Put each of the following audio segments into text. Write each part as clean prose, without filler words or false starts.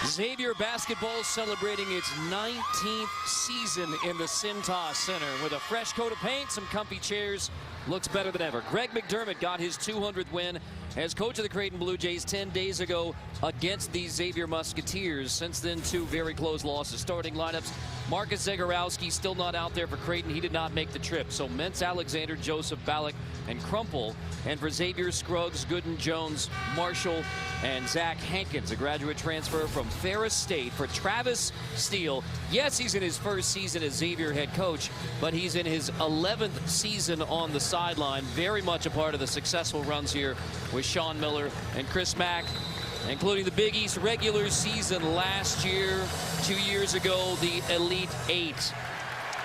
Xavier basketball celebrating its 19th season in the Cintas Center with a fresh coat of paint, some comfy chairs. Looks better than ever. Greg McDermott got his 200th win as coach of the Creighton Blue Jays 10 days ago against the Xavier Musketeers. Since then, two very close losses. Starting lineups, Marcus Zegarowski still not out there for Creighton. He did not make the trip. So Mintz, Alexander, Joseph, Ballack, and Crumple. And for Xavier, Scruggs, Gooden, Jones, Marshall, and Zach Hankins, a graduate transfer from Ferris State. For Travis Steele, yes, he's in his first season as Xavier head coach, but he's in his 11th season on the sideline. Very much a part of the successful runs here with Sean Miller and Chris Mack, including the Big East regular season last year, 2 years ago, the Elite Eight.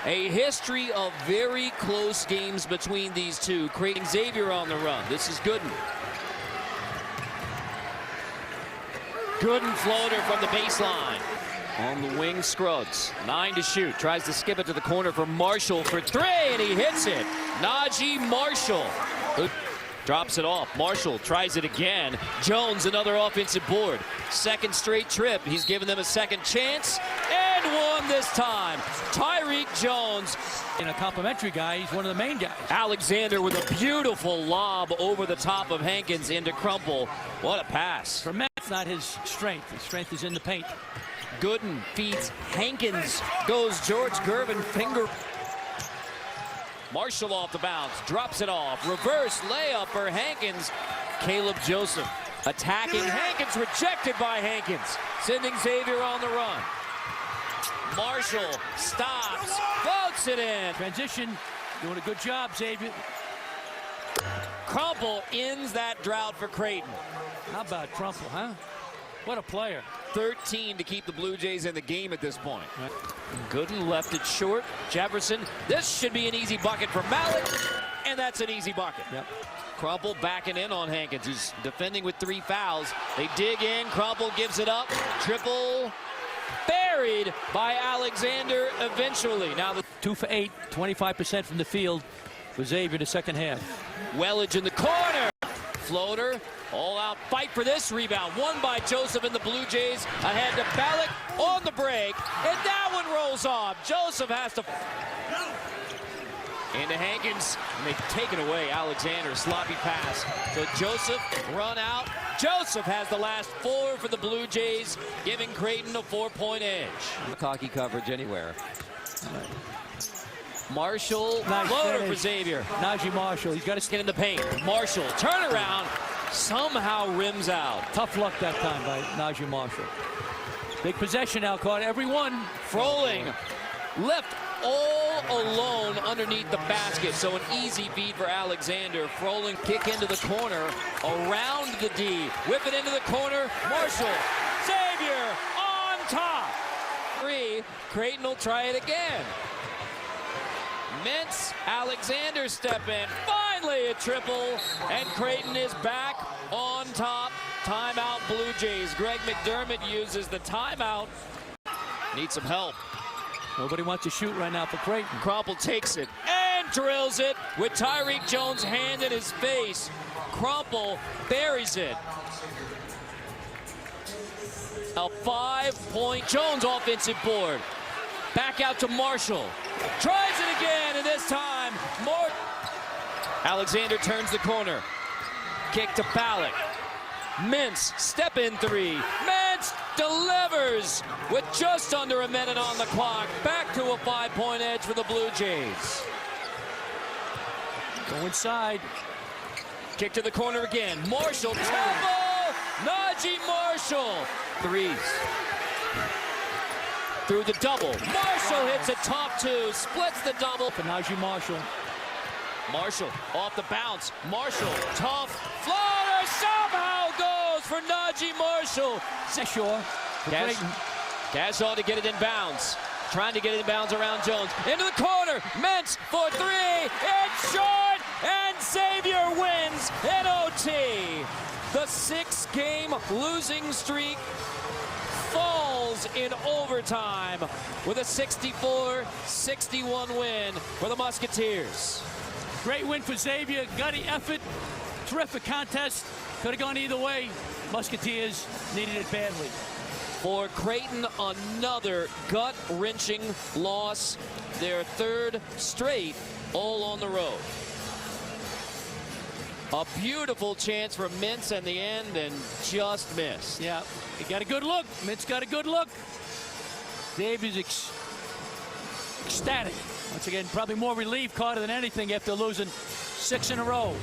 A history of very close games between these two. Creighton Xavier on the run. This is Gooden. Gooden floater from the baseline. On the wing, Scruggs. 9 to shoot. Tries to skip it to the corner for Marshall for three, and he hits it. Najee Marshall drops it off. Marshall tries it again. Jones, another offensive board. Second straight trip. He's given them a second chance, and one this time. Tyreek Jones. And a complimentary guy, he's one of the main guys. Alexander with a beautiful lob over the top of Hankins into Crumple. What a pass. For Matt, it's not his strength. His strength is in the paint. Gooden feeds Hankins. Goes George Gervin, finger. Marshall off the bounce, drops it off. Reverse layup for Hankins. Caleb Joseph attacking Hankins, rejected by Hankins. Sending Xavier on the run. Marshall stops, floats it in. Transition, doing a good job, Xavier. Crumple ends that drought for Creighton. How about Crumple, huh? What a player. 13 to keep the Blue Jays in the game at this point. Gooden left it short. Jefferson, this should be an easy bucket for Malik, and that's an easy bucket. Yep. Crumple backing in on Hankins, who's defending with 3 fouls. They dig in, Crumple gives it up. Triple buried by Alexander eventually. Now the 2 for 8, 25% from the field for Xavier the second half. Wellage in the corner. Floater, all out fight for this rebound. Won by Joseph and the Blue Jays. Ahead to Ballack on the break, and that one rolls off. Joseph has to into Hankins, and they've taken away Alexander. Sloppy pass. So Joseph run out. Joseph has the last 4 for the Blue Jays, giving Creighton a 4-point edge. Cocky coverage anywhere. Marshall, nice floater finish for Xavier. Najee Marshall, he's got to Get in the paint. Marshall, turnaround, somehow rims out. Tough luck that time by Najee Marshall. Big possession now, caught every one. Froling left all alone underneath the basket, so an easy feed for Alexander. Froling kick into the corner, around the D, whip it into the corner. Marshall, Xavier on top. 3, Creighton will try it again. Mintz, Alexander step in, finally a triple, and Creighton is back on top. Timeout Blue Jays. Greg McDermott uses the timeout. Needs some help. Nobody wants to shoot right now for Creighton. Crumple takes it and drills it with Tyreek Jones' hand in his face. Crumple buries it. A 5-point Jones offensive board. Back out to Marshall. Tries it again, and this time more. Alexander turns the corner. Kick to Ballack. Mintz, step in 3. Mintz delivers with just under a minute on the clock. Back to a 5-point edge for the Blue Jays. Go inside. Kick to the corner again. Marshall, triple! Najee Marshall. 3s. Through the double. Marshall hits it top 2, splits the double. For Najee Marshall. Marshall off the bounce. Marshall, tough floater, somehow goes for Najee Marshall. Sure. Gashaw to get it in bounds. Trying to get it in bounds around Jones. Into the corner. Mintz for 3. It's short, and Xavier wins in OT. The 6-game losing streak falls in overtime with a 64-61 win for the Musketeers. Great win for Xavier. Gutty effort. Terrific contest. Could have gone either way. Musketeers needed it badly. For Creighton, another gut-wrenching loss. Their third straight, all on the road. A beautiful chance for Mintz in the end and just missed. Yeah, he got a good look. Mintz got a good look. Xavier's ecstatic. Once again, probably more relief, Carter, than anything after losing 6 in a row.